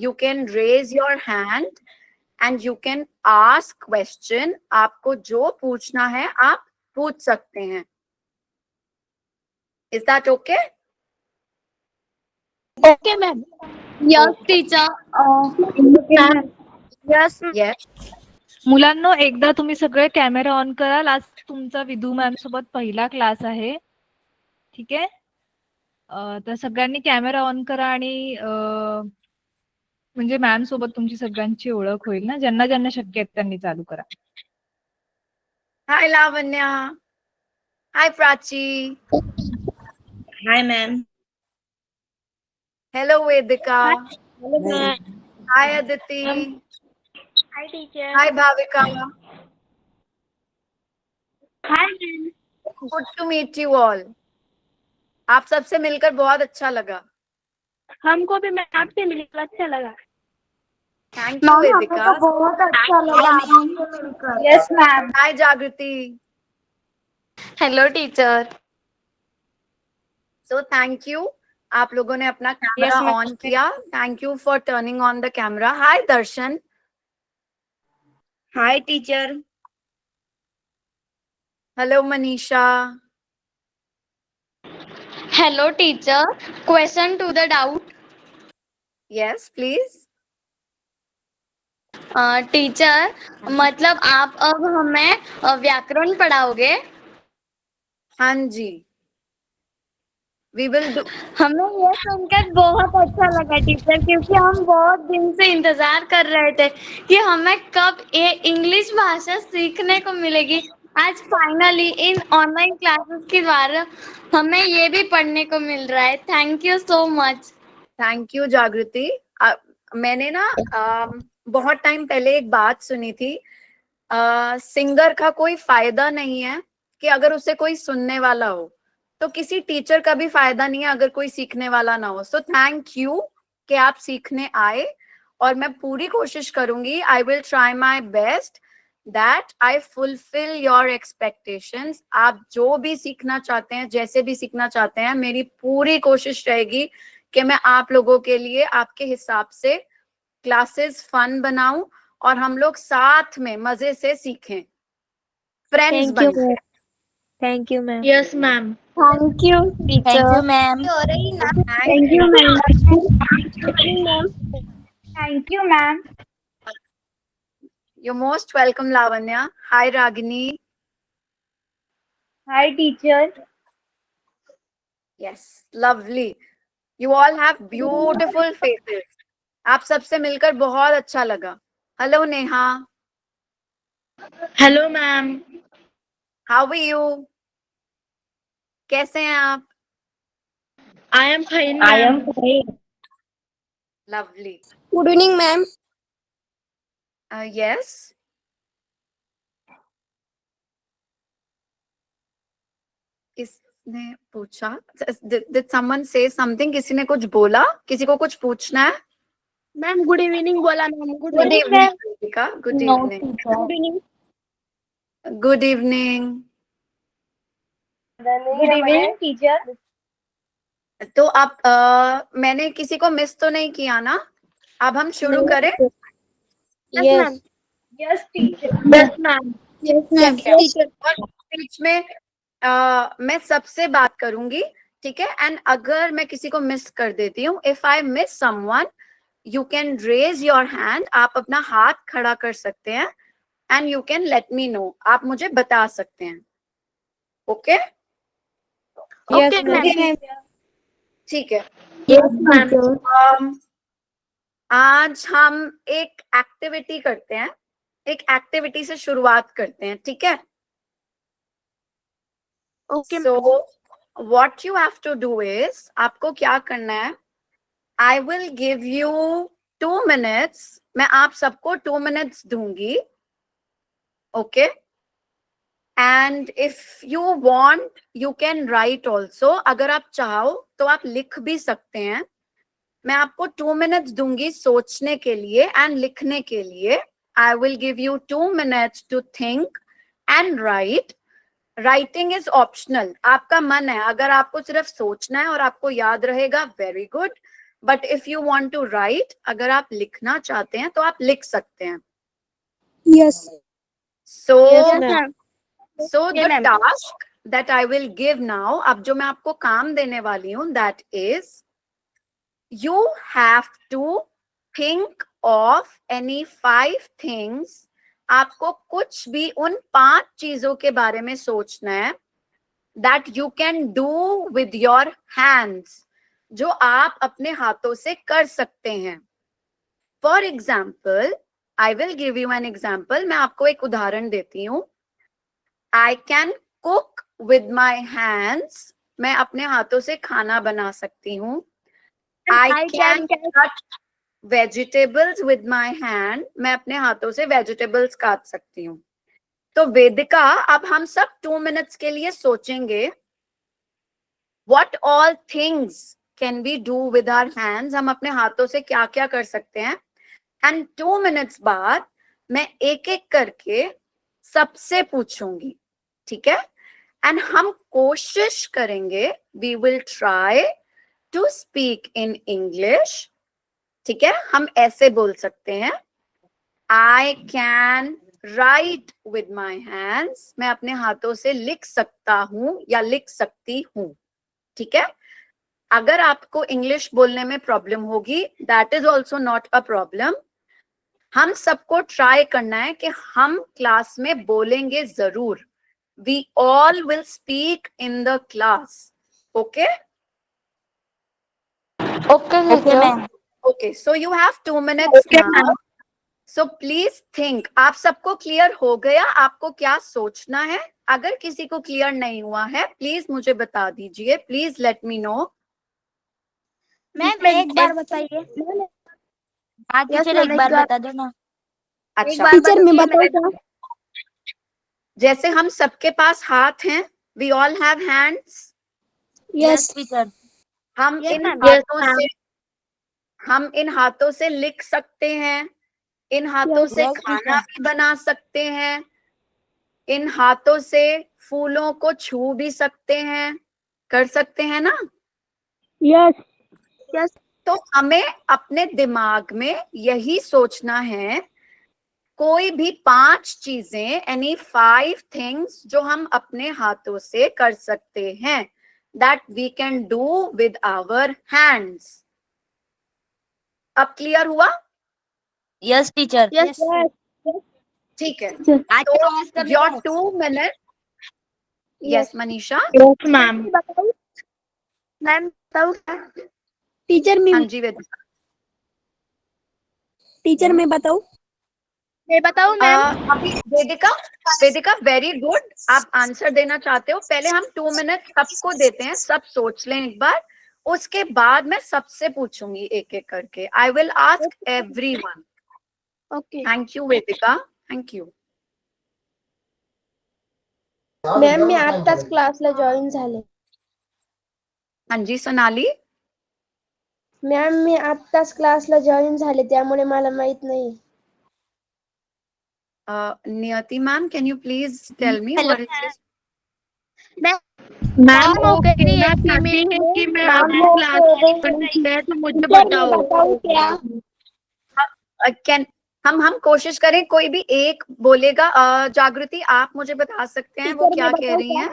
you can raise your hand and you can ask question. आपको जो पूछना है आप पूछ सकते हैं. Is that okay? Okay, ma'am. Yes, teacher. Yes. Yes. मुलांनो, एकदा तुम्ही सगळे कॅमेरा ऑन कराल. आज तुमचा विधू मॅम सोबत पहिला क्लास आहे. ठीक आहे. तर सगळ्यांनी कॅमेरा ऑन करा आणि म्हणजे मॅम सोबत तुमची सगळ्यांची ओळख होईल ना. ज्यांना ज्यांना शक्य आहे त्यांनी चालू करा. Hi Lavanya. Hi Prachi. Hi, ma'am. Hello Vedika. Hello, ma'am. Hi Aditi. Hi, teacher. Hi Bhavika. Hi, ma'am. Good to meet you all. आप सबसे मिलकर बहुत अच्छा लगा. हमको भी मैम आपसे मिलकर अच्छा लगा. Thank you Vedika. बहुत अच्छा लगा आपसे मिलकर. Yes, ma'am. Hi Jagriti. Hello, teacher. So thank you. आप लोगों ने अपना कैमरा Yes, ma'am. ऑन किया. Thank you for turning on the camera. Hi Darshan. Hi, teacher. Hello Manisha. Hello, teacher. Question to the doubt. Yes, please. Teacher, मतलब आप अब हमें व्याकरण पढ़ाओगे? हाँ जी. We will do. हमें ये सुनकर बहुत अच्छा लगा टीचर, क्योंकि हम बहुत दिन से इंतजार कर रहे थे कि हमें कब ये इंग्लिश भाषा सीखने को मिलेगी. आज फाइनली इन ऑनलाइन क्लासेस के द्वारा हमें ये भी पढ़ने को मिल रहा है. Thank you so much. Thank you जागृति. मैंने ना बहुत टाइम पहले एक बात सुनी थी. सिंगर का कोई फायदा नहीं है कि अगर उसे कोई सुनने वाला हो, तो किसी टीचर का भी फायदा नहीं है अगर कोई सीखने वाला ना हो. सो थैंक यू कि आप सीखने आए और मैं पूरी कोशिश करूंगी. I will try my best that I fulfil your expectations. आप जो भी सीखना चाहते हैं, जैसे भी सीखना चाहते हैं, मेरी पूरी कोशिश रहेगी कि मैं आप लोगों के लिए आपके हिसाब से क्लासेस फन बनाऊं और हम लोग साथ में मजे से सीखें, फ्रेंड्स बन के. Thank you ma'am. Yes ma'am. Thank you teacher. Thank you, ma'am. Thank you ma'am. Thank you ma'am. You're most welcome Lavanya. Hi Ragini. Hi teacher. Yes, lovely. You all have beautiful faces. आप सबसे मिलकर बहुत अच्छा लगा. Hello Neha. Hello ma'am. How are you? कैसे हैं आप? I am fine. I am fine. Lovely. Good evening ma'am. Yes. किसने पूछा? Did someone say something? किसी ने कुछ बोला? किसी को कुछ पूछना है? मैम गुड इवनिंग बोला ma'am. Good Good evening evening, Ritika. Good No, evening. Good evening. Good evening. Good evening teacher. तो आप मैंने किसी को मिस तो नहीं किया ना? अब हम शुरू करें. Yes ma'am. Yes teacher. Yes ma'am. Yes ma'am teacher. बीच में मैं सबसे बात करूंगी, ठीक है? एंड अगर मैं किसी को मिस कर देती हूँ, if I miss someone, you can raise your hand. आप अपना हाथ खड़ा कर सकते हैं and you can let me know. आप मुझे बता सकते हैं. ओके? Okay ma'am. ठीक है. Yes ma'am. आज हम एक एक्टिविटी करते हैं. एक एक्टिविटी से शुरुआत करते हैं, ठीक है? Okay. So what you have to do is, आपको क्या करना है? I will give you 2 minutes. मैं आप सबको 2 minutes दूंगी. Okay? And if you want, you can write also. अगर आप चाहो तो आप लिख भी सकते हैं. मैं आपको 2 minutes दूंगी सोचने के लिए एंड लिखने के लिए. I will give you 2 minutes to think and write. Writing is optional. आपका मन है, अगर आपको सिर्फ सोचना है और आपको याद रहेगा, very good. But if you want to write, अगर आप लिखना चाहते हैं तो आप लिख सकते हैं. Yes. So Yes, ma'am. so Okay, the ma'am. task that I will give now, अब जो मैं आपको काम देने वाली हूँ, that is you have to think of any 5 things. आपको कुछ भी उन 5 चीजों के बारे में सोचना है that you can do with your hands, जो आप अपने हाथों से कर सकते हैं. For example, I will give you an example. मैं आपको एक उदाहरण देती हूँ. I can cook with my hands. मैं अपने हाथों से खाना बना सकती हूँ. I can cut vegetables with my hand. मैं अपने हाथों से vegetables काट सकती हूँ. तो वेदिका, अब हम सब 2 minutes के लिए सोचेंगे what all things can we do with our hands. हम अपने हाथों से क्या क्या कर सकते हैं. एंड 2 minutes बाद मैं एक एक करके सबसे पूछूंगी, ठीक है. एंड हम कोशिश करेंगे, we will try to speak in English, ठीक है. हम ऐसे बोल सकते हैं, I can write with my hands. मैं अपने हाथों से लिख सकता हूं या लिख सकती हूं, ठीक है. अगर आपको इंग्लिश बोलने में प्रॉब्लम होगी, that is also not a problem. हम सबको ट्राई करना है कि हम क्लास में बोलेंगे जरूर. We all will speak in the class. Okay Okay, ma'am. Okay. So you have 2 minutes now. So please think. आप सबको क्लियर हो गया आपको क्या सोचना है? अगर किसी को क्लियर नहीं हुआ है, प्लीज मुझे बता दीजिए. Please let me no. Ma'am एक बार बताइए. हाँ टीचर, एक बार बता दो ना. अच्छा, टीचर मैं बताऊँ क्या? जैसे हम सबके पास हाथ हैं, we all have hands. Yes. Teacher. हम Yes, इन ma'am. हाथों से हम इन हाथों से लिख सकते हैं. इन हाथों Yes. से Yes, खाना teacher. भी बना सकते हैं. इन हाथों से फूलों को छू भी सकते हैं. कर सकते हैं ना? Yes. Yes. तो हमें अपने दिमाग में यही सोचना है, कोई भी 5 चीजें, एनी 5 थिंग्स जो हम अपने हाथों से कर सकते हैं, that we can do with our hands. अब क्लियर हुआ? Yes, teacher. Yes. ठीक है. आज तो क्लास का your 2 minutes. Yes, Manisha. Yes, ma'am. Ma'am बताऊँ क्या? टीचर मैं हाँ जी वेदिका. टीचर मैं बताऊँ? मैं बताऊँ अभी वेदिका वेरी गुड. आप आंसर देना चाहते हो. पहले हम 2 minutes सबको देते हैं. सब सोच लें एक बार. उसके बाद मैं सबसे पूछूंगी एक एक करके. I will ask everyone. Okay. Thank you Vedika. Thank you. Ma'am मी आत्ताच क्लासला जॉईन झाले. हाँ जी सोनाली. मॅम मी आत्ताच क्लासला जॉईन झाले त्यामुळे मला माहित नाही. Niyati ma'am, can you please tell me Hello, what is this? Ma'am वो कह रही है कि मैं अभी क्लास ज्वाइन है तो मुझे बताओ. क्या? कैन हम कोशिश करें, कोई भी एक बोलेगा. जागृति, आप मुझे बता सकते हैं वो क्या कह रही हैं?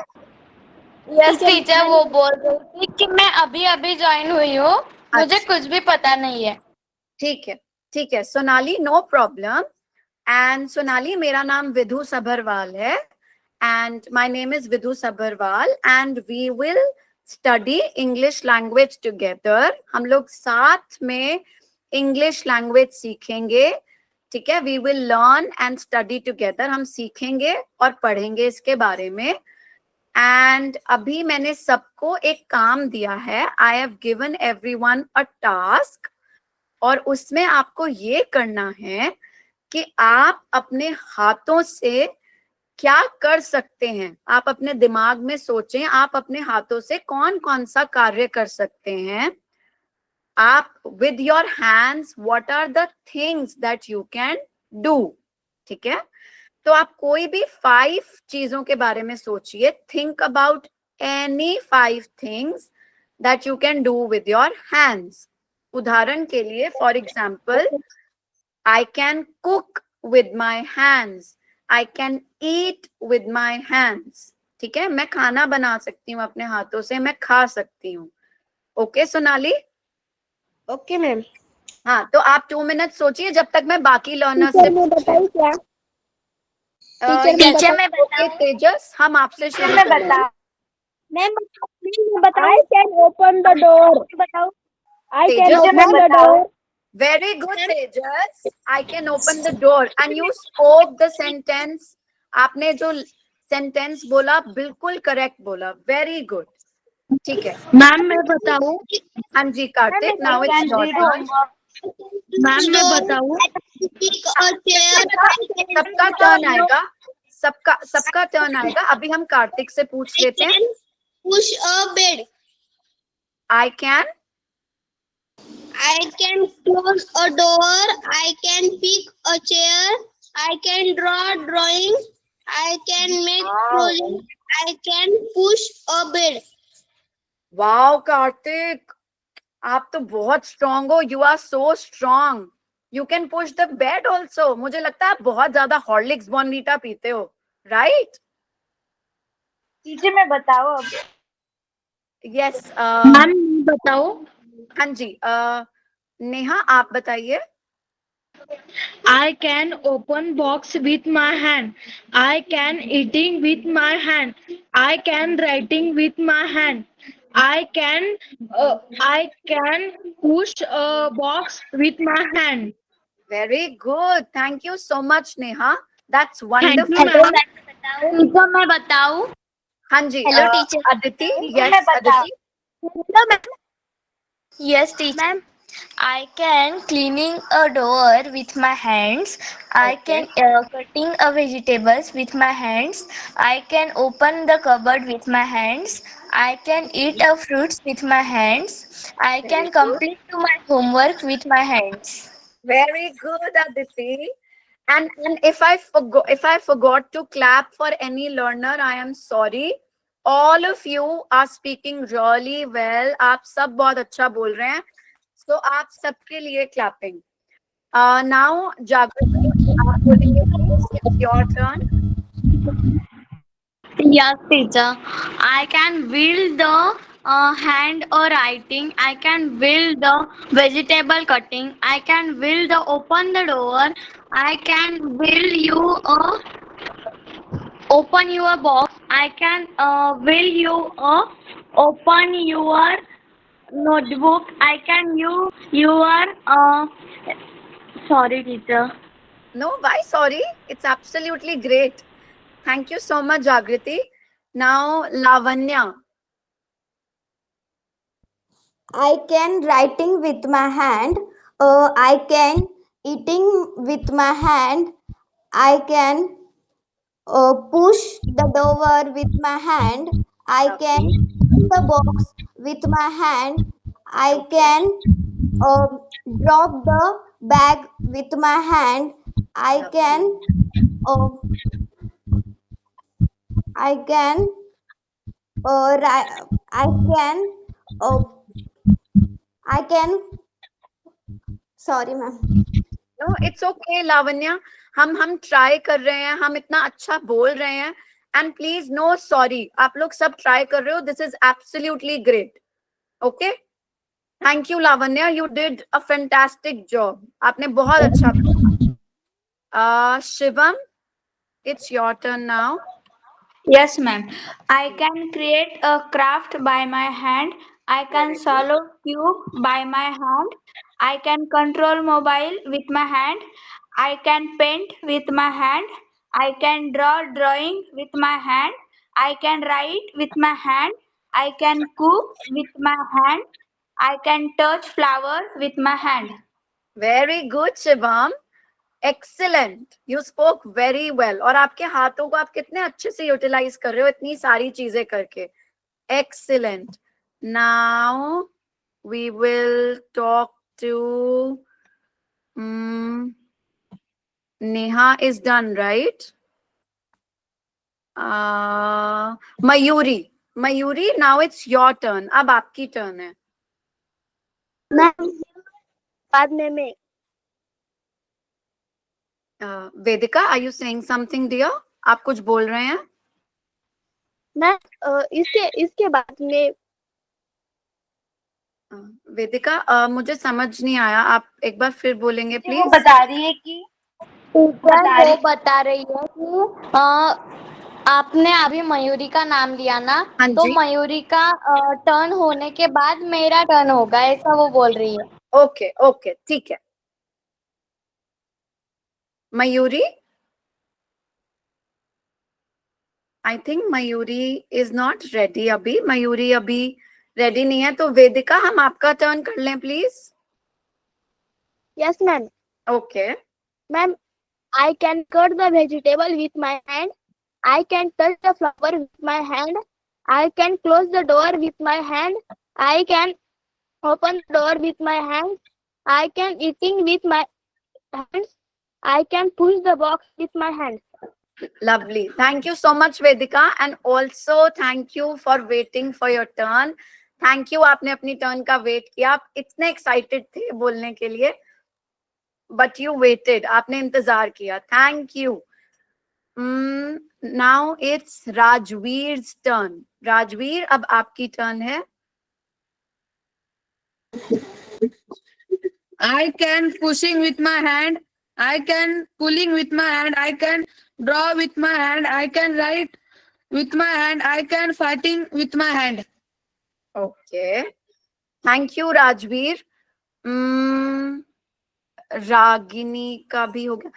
यस टीचर, वो बोल रही थी कि मैं अभी अभी ज्वाइन हुई हूँ, मुझे कुछ भी पता नहीं है. ठीक है, ठीक है Sonali, no problem. And Sonali, मेरा नाम विधु सभरवाल है. And my name is Vidhu Sabharwal. And we will study English language together. हम लोग साथ में इंग्लिश लैंग्वेज सीखेंगे, ठीक है. We will learn and study together. हम सीखेंगे और पढ़ेंगे इसके बारे में. एंड अभी मैंने सबको एक काम दिया है. I have given everyone a task. और उसमें आपको ये करना है कि आप अपने हाथों से क्या कर सकते हैं. आप अपने दिमाग में सोचें, आप अपने हाथों से कौन कौन सा कार्य कर सकते हैं. आप with your hands, what are the things that you can do, ठीक है. तो आप कोई भी 5 चीजों के बारे में सोचिए. think about any 5 things that you can do with your hands. उदाहरण के लिए, for example, I can cook with my hands. I can eat with my hands. ठीक है, मैं खाना बना सकती हूँ अपने हाथों से, मैं खा सकती हूँ. ओके सोनाली? Okay ma'am. हाँ, तो आप 2 मिनट सोचिए जब तक मैं बाकी लर्नर्स से टीचर मैं बताऊँ क्या? टीचर मैं ओके तेजस, हम आपसे शुरू मैं करेंगे. बताऊँ ma'am I can open the door. बताऊँ I can Tejas, open the door. very good Tejas. I can open the door and you spoke the sentence. आपने जो सेंटेंस बोला बिल्कुल करेक्ट बोला. Very good. ठीक है. मैम मैं बताऊं? हाँ जी Kartik, now it's your turn. Ma'am मैं बताऊं? सबका टर्न आएगा, सबका टर्न आएगा. अभी हम कार्तिक से पूछ लेते हैं. Push a bed. I can Close a door. I can pick a chair. I can draw drawing. I can make project. I can push a bed. Wow Kartik, आप तो बहुत स्ट्रॉन्ग हो. You are so strong. You can push the bed also. मुझे लगता है आप बहुत ज्यादा हॉर्लिक्स बॉर्नवीटा पीते हो, राइट? टीचर मैं बताऊँ अब? यस. मैम मैं बताऊं? हाँ जी. नेहा आप बताइए. I can open box with my hand. I can eating with my hand. I can writing with my hand. I can push a box with my hand. Very good. Thank you so much Neha. That's Thank you, wonderful. ma'am. Teacher मैं बताऊँ? हाँ जी. Hello, teacher. Aditi. मैं yes बता- Aditi. Yes, teacher. I can cleaning a door with my hands. I Okay. can cutting a vegetables with my hands. I can open the cupboard with my hands. I can eat a fruits with my hands. I can complete my homework with my hands. Very good, Aditi. And if I forgot to clap for any learner, I am sorry. All of you are speaking really well. आप सब बहुत अच्छा बोल रहे हैं. So आप सबके लिए clapping. Now जागृति, आप बोलेंगे please. It's your turn. Yes, teacher. I can wield the hand or writing. I can wield the vegetable cutting. I can wield the open the door. I can wield you open your box. I can will you open your notebook. I can your sorry teacher. No, why sorry? It's absolutely great. Thank you so much, Jagriti. Now, Lavanya. I can writing with my hand. I can eating with my hand. I can push the door with my hand. I can open the box with my hand. I can drop the bag with my hand. I can uh, I can I can sorry ma'am. No, it's okay, Lavanya. हम try कर रहे हैं, हम इतना अच्छा बोल रहे हैं. And please no sorry. आप लोग सब ट्राई कर रहे हो. This is absolutely great. Okay, thank you Lavanya. You did a fantastic job. आपने बहुत अच्छा किया. Shivam, it's your turn now. Yes, ma'am. I can create a craft by my hand. I can solve cube by my hand. I can control mobile with my hand. I can paint with my hand. I can draw drawing with my hand. I can write with my hand. I can cook with my hand. I can touch flower with my hand. Very good Shivam. Excellent. You spoke very well. और आपके हाथों को आप कितने अच्छे से utilise कर रहे हो इतनी सारी चीजें करके. Excellent. Now we will talk to Neha. Is done right? Mayuri. Mayuri, now it's your turn. अब आपकी टर्न है. Ma'am, बाद में मैं Vedika, are you saying something dear? आप कुछ बोल रहे हैं? इसके बाद में वेदिका, मुझे समझ नहीं आया, आप एक बार फिर बोलेंगे वो प्लीज? बता रही है कि टीचर वो बता रही है कि आपने अभी मयूरी का नाम लिया ना, हाँ तो जी। मयूरी का टर्न होने के बाद मेरा टर्न होगा, ऐसा वो बोल रही है। ओके ओके, ठीक है। Mayuri, I think Mayuri is not ready अभी। मयूरी अभी रेडी नहीं है, तो वेदिका हम आपका टर्न कर लें please? Yes ma'am. Okay. Ma'am, I can cut the vegetable with my hand. I can touch the flower with my hand. I can close the door with my hand. I can open the door with my hand. I can eating with my hands. I can push the box with my hands. Lovely. Thank you so much, Vedika, and also thank you for waiting for your turn. Thank you, आपने अपनी turn का wait किया। आप इतने excited थे बोलने के लिए, but you waited. आपने इंतजार किया। Thank you. Now it's Rajveer's turn. Rajveer, अब आपकी टर्न है। I can pushing with my hand. I can pulling with my hand. I can draw with my hand. I can write with my hand. I can fighting with my hand. Okay. Thank you, Rajveer. Ragini का भी हो गया।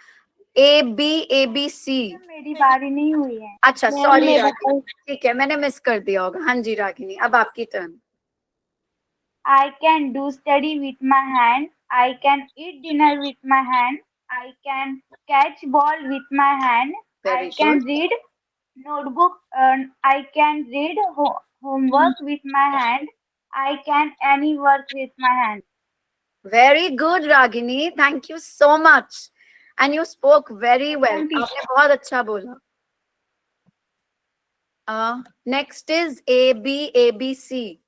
ABC। मेरी बारी नहीं हुई है। अच्छा, सॉरी रागिनी, ठीक है, मैंने मिस कर दिया होगा। हाँ जी रागिनी, अब आपकी turn. I can do study with my hand. I can eat dinner with my hand. I can catch ball with my hand. Very I can good. read notebook. I can read homework with my hand. I can any work with my hand. Very good, Ragini. Thank you so much. And you spoke very well. आपने बहुत अच्छा बोला। Next is ABC।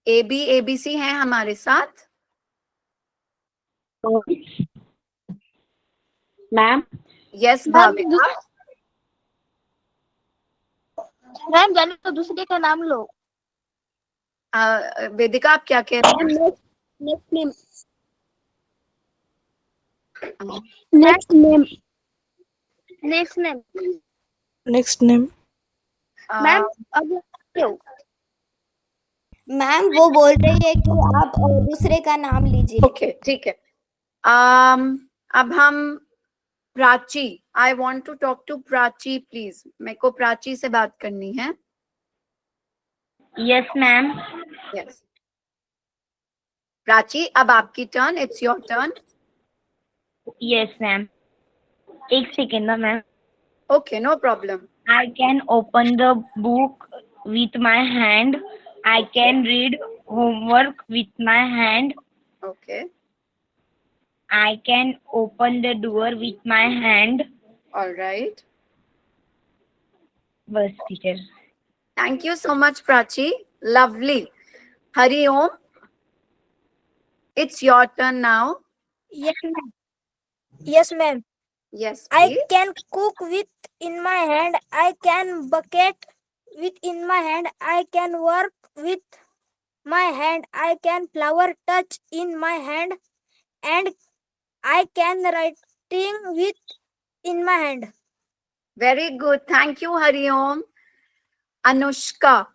ABC है हमारे साथ। Ma'am. Yes, Bhavika. Ma'am, जाने तो दूसरे का नाम लो। वेदिका, आप क्या कह रहे हैं? Next name. Next name. Next name. Next name. Ma'am, अब क्यों? मैम वो बोल रही है कि आप दूसरे का नाम लीजिए। ओके, ठीक है। अब हम Prachi, I want to talk to Prachi please. मेरे को प्राची से बात करनी है। Yes, ma'am. यस प्राची, अब आपकी turn. It's your turn. Yes, ma'am. एक सेकेंड ना ma'am. Okay, no problem. I can open the book with my hand. I can read homework with my hand. Okay, I can open the door with my hand. Alright. बस teacher. Thank you so much, Prachi. Lovely. Hari Om. It's your turn now. Yes, ma'am. Yes, ma'am. Yes, I please. can cook with in my hand. I can bucket with in my hand. I can work with my hand. I can flower touch in my hand, and I can writing with in my hand. Very good. Thank you, Hari Om. Anushka.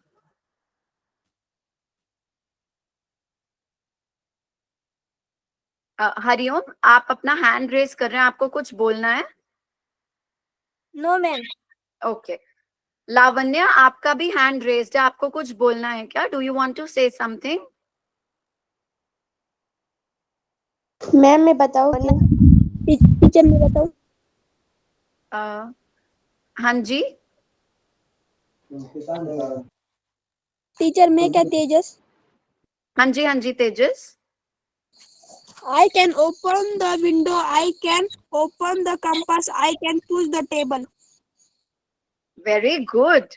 Hariom, आप अपना hand raise कर रहे हैं, आपको कुछ बोलना है? No, ma'am. Okay. लावण्य, आपका भी हैंड रेज्ड है, आपको कुछ बोलना है क्या? Do you want to say something? Ma'am, मैं बताऊँ क्या? टीचर, मैं बताऊँ? हाँ जी। टीचर, मैं क्या? तेजस। हाँ जी, हाँ जी तेजस। I can open the window. I can open the compass. I can push the table. Very good.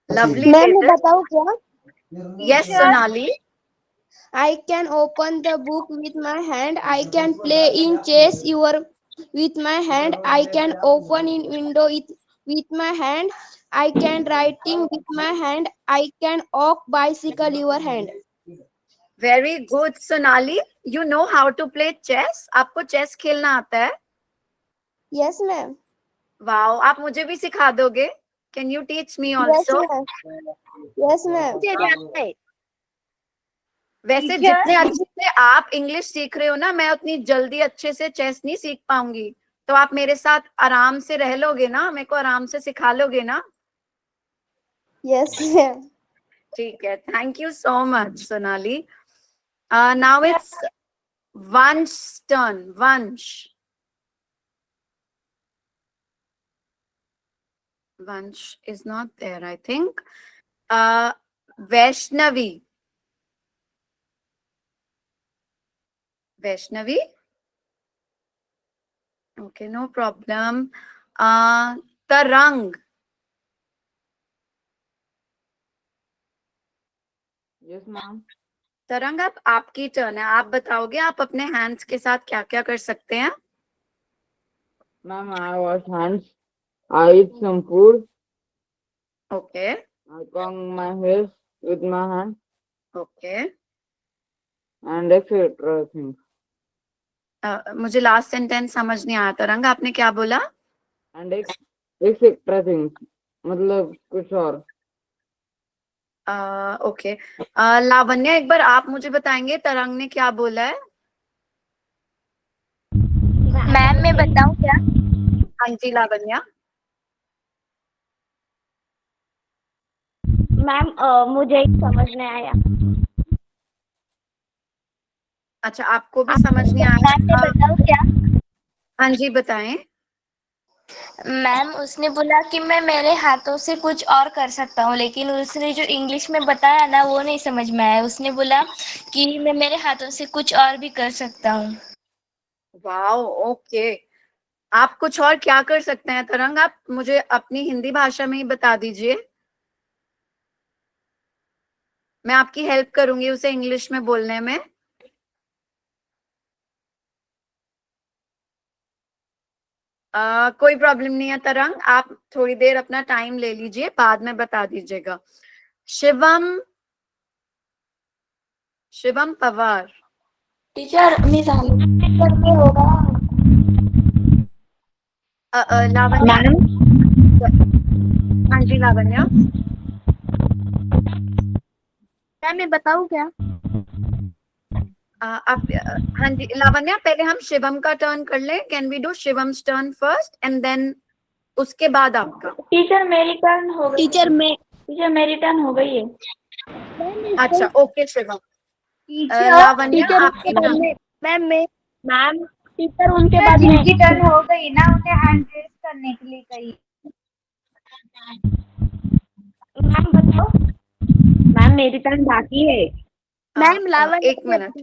Lovely, ma'am मैं Tejas. बताऊँ क्या? Yes, Sonali. I can open the book with my hand. I can play in chess with my hand. I can open in window with my hand. I can writing with my hand. I can walk bicycle your hand. Very good, Sonali. You know how to play chess? आपको chess खेलना आता है? Yes, ma'am. Wow, आप मुझे भी सिखा दोगे? Can you teach me Yes, also? ma'am. Yes, ma'am. वैसे जितने अच्छे से आप इंग्लिश सीख रहे हो ना, मैं उतनी जल्दी अच्छे से चेस नहीं सीख पाऊंगी. तो आप मेरे साथ आराम से रह लोगे ना, मेरे को आराम से सिखा लोगे ना? Yes, ma'am. ठीक है. Thank you so much, Sonali. Now it's Vansh's turn. Vansh. Vansh is not there, I think. Vaishnavi. Vaishnavi? Okay, no problem. Tarang. Yes, ma'am. तरंग, आप आपकी टर्न है. आप बताओगे आप अपने हैंड्स के साथ क्या क्या कर सकते हैं? Ma'am, I wash hands. I eat some food. Okay. I comb my hair with my hand okay. and etc. things. मुझे लास्ट सेंटेंस समझ नहीं आया. तरंग, आपने क्या बोला? And etc. things. मतलब कुछ और. ओके. लावण्या, एक बार आप मुझे बताएंगे तरंग ने क्या बोला है? मैम मैं बताऊं क्या? हाँ जी लावण्या. मैम मुझे समझ नहीं आया. अच्छा, आपको भी समझ नहीं आया? मैम मैं बताऊं क्या? हाँ जी, बताएं. मैम उसने बोला कि मैं मेरे हाथों से कुछ और कर सकता हूँ, लेकिन उसने जो इंग्लिश में बताया ना वो नहीं समझ में आया. उसने बोला कि मैं मेरे हाथों से कुछ और भी कर सकता हूँ. Wow, okay. आप कुछ और क्या कर सकते हैं तरंग? आप मुझे अपनी हिंदी भाषा में ही बता दीजिए. मैं आपकी हेल्प करूंगी उसे इंग्लिश में बोलने में. कोई प्रॉब्लम नहीं है तरंग, आप थोड़ी देर अपना टाइम ले लीजिए, बाद में बता दीजिएगा. शिवम. शिवम पवार. टीचर करके होगा. लावण्या. हाँ जी लावण्या. मैम मैं बताऊँ क्या? आप हाँ जी लावण्या, पहले हम शिवम का टर्न कर लें. Can we do Shivam's turn first and then उसके बाद आपका? टीचर मेरी टर्न हो गई. टीचर मेरी टर्न हो गई है. अच्छा, ओके शिवम. लावण्या आपकी टर्न. मैम टीचर उनके बाद जिनकी टर्न हो गई ना उन्हें हैंड रेज करने के लिए कही. मैम बताओ. मैम मेरी टर्न बाकी है. मैम लावण्या. एक मिनट.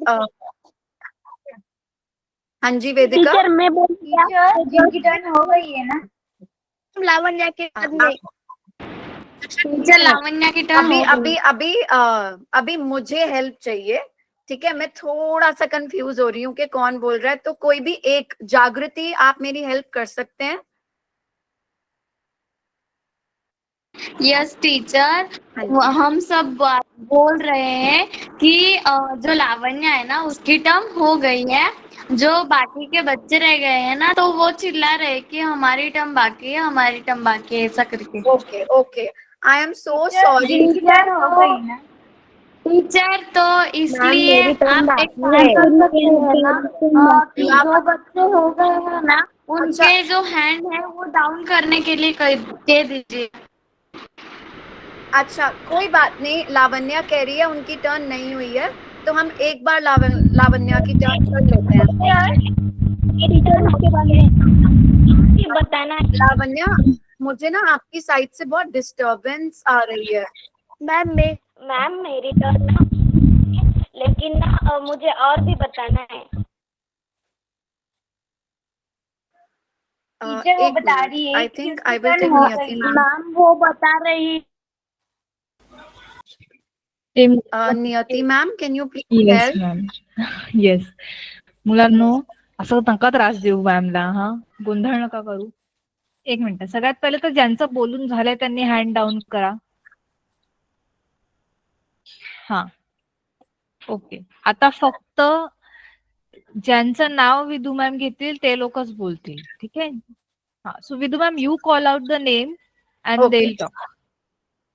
हाँ जी वेदिका. टीचर मैं बोल टीचर जिनकी टर्न हो गई है ना. लावण्या के बाद में. टीचर लावण्या की टर्न अभी हो गई. अभी अभी मुझे हेल्प चाहिए. ठीक है, मैं थोड़ा सा कंफ्यूज हो रही हूँ कि कौन बोल रहा है. तो कोई भी एक, जागृति, आप मेरी हेल्प कर सकते हैं? यस टीचर, हम सब बोल रहे हैं कि जो लावण्या है ना उसकी टर्म हो गई है. जो बाकी के बच्चे रह गए हैं ना तो वो चिल्ला रहे हैं कि हमारी टर्म बाकी है, हमारी टर्म बाकी है, ऐसा करके. Okay okay. I am so sorry. जिनकी टर्न हो गई ना. टीचर तो इसलिए आप एक जो बच्चे हो गए हैं ना उनके जो हैंड है वो डाउन करने के लिए दे दीजिए. अच्छा, कोई बात नहीं. लावण्या कह रही है उनकी टर्न नहीं हुई है, तो हम एक बार लावण्या की टर्न कर लेते हैं. बताना. लावण्या, मुझे ना आपकी साइड से बहुत डिस्टरबेंस आ रही है. मैम मेरी टर्न ना, लेकिन ना मुझे और भी बताना है. टीचर वो बता रही है I think I will take Niyati ma'am. Ma'am वो बता रही Niyati ma'am, can you please yes help? Ma'am. Yes. मुलांनो, असं नका त्रास देऊ मॅमला. हा, गोंधळ नका करू. एक मिनिट. सगळ्यात पहिले तर ज्यांचं बोलून झालंय त्यांनी हँड डाऊन करा. हा, ओके. आता फक्त ज्यांचं नाव विदू मॅम घेतील ते लोकच बोलतील. ठीक आहे. हा, so Vidhu ma'am, you call out the name and they okay will talk.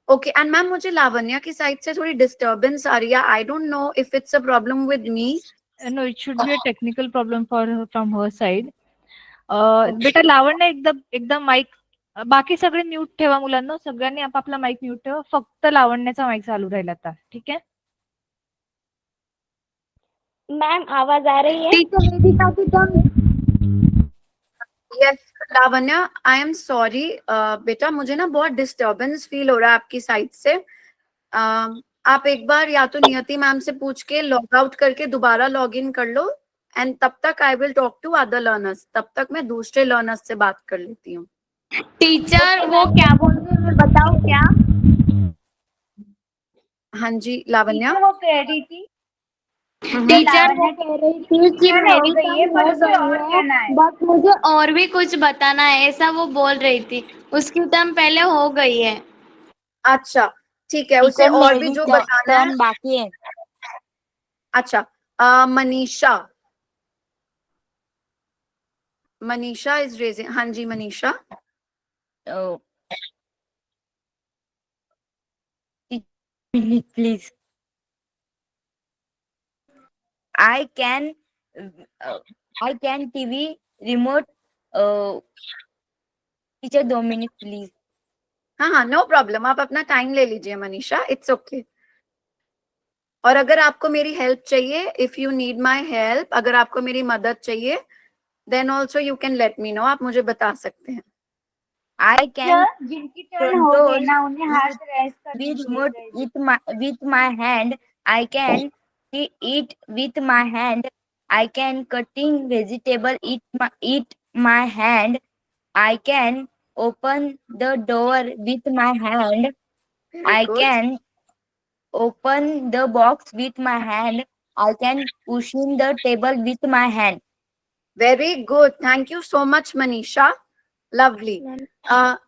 Okay. And ma'am, मुझे लावण्या की साइड से थोड़ी डिस्टर्बेंस आ रही है. I don't know if it's a problem with me. No, it should be a technical problem from her side. बेटा लावण्य एकदम mike, बाकी सगळे म्यूट ठेवा मुलांना. सगळ्यांनी आपापला माईक म्यूट ठेवा. फक्त लावण्याचा माईक चालू राहील आता. ठीक आहे. मैम आवाज आ रही है? टीचर वेदिका की turn. Yes Lavanya, I am sorry बेटा, मुझे ना बहुत डिस्टर्बेंस फील हो रहा है आपकी साइड से. आप एक बार या तो नियति मैम से पूछ के लॉग आउट करके दोबारा लॉग इन कर लो. एंड तब तक I will talk to other learners. तब तक मैं दूसरे लर्नर्स से बात कर लेती हूँ. टीचर वो क्या बोल रहे हैं, मैं बताऊं क्या? हाँ जी लावण्या. टीचर वो कह रही थी टीचर वो कह रही थी कि टीचर हो मेरी गई है, टर्न पर हो उसे और गई कहना है, है. बट मुझे और भी कुछ बताना है, ऐसा वो बोल रही थी. उसकी टर्न पहले हो गई है. अच्छा ठीक है, उसे और भी जो बताना है. बाकी है. अच्छा मनीषा. Manisha is raising. हाँ जी Manisha. Please. I can TV remote. Teacher 2 minutes please. हाँ हाँ, नो प्रॉब्लम. आप अपना टाइम ले लीजिए मनीषा. It's okay. और अगर आपको मेरी हेल्प चाहिए, if you need my help, अगर आपको मेरी मदद चाहिए, then also you can let me know. आप मुझे बता सकते हैं. I can जिनकी टर्न हो गई ना उन्हें हाथ रेस करने be के लिए remote कहिए. with my hand. I can eat with my hand. I can cutting vegetable eat my hand. I can open the door with my hand. Very I good. can open the box with my hand. I can push in the table with my hand. Very good. Thank you so much Manisha. Lovely.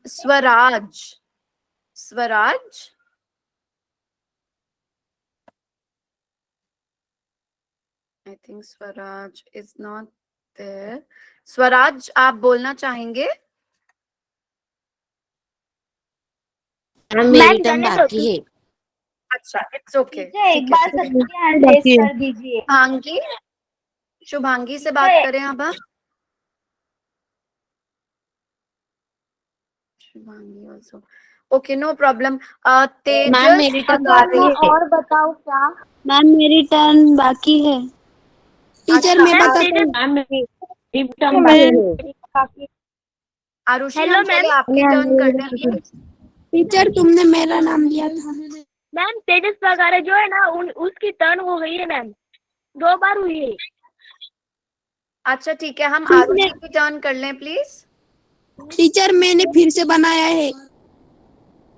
Swaraj. Swaraj. I think Swaraj is not there. Swaraj, आप बोलना चाहेंगे? मेरी turn बाकी है. अच्छा, it's okay. Teacher एक बार सबकी hand raise कर दीजिए. शुभांगी. शुभांगी से बात करें अब आप. Shubhangi also. Okay, no problem. Ma'am मेरी तेजस टर्न अगारी. बाकी है. और बताओ क्या? मैम मेरी टर्न बाकी है. टीचर मैं बताता मैम मेरी टर्न बाकी है. आरुषि, हेलो हम पहले मैम. आपकी टर्न कर लें प्लीज. टीचर तुमने मेरा नाम लिया था. मैम तेजस पगारे जो है ना उसकी टर्न हो गई है मैम. 2 बार हुई है. अच्छा ठीक है, हम आरुषि की टर्न कर लें प्लीज. टीचर मैंने फिर से बनाया है.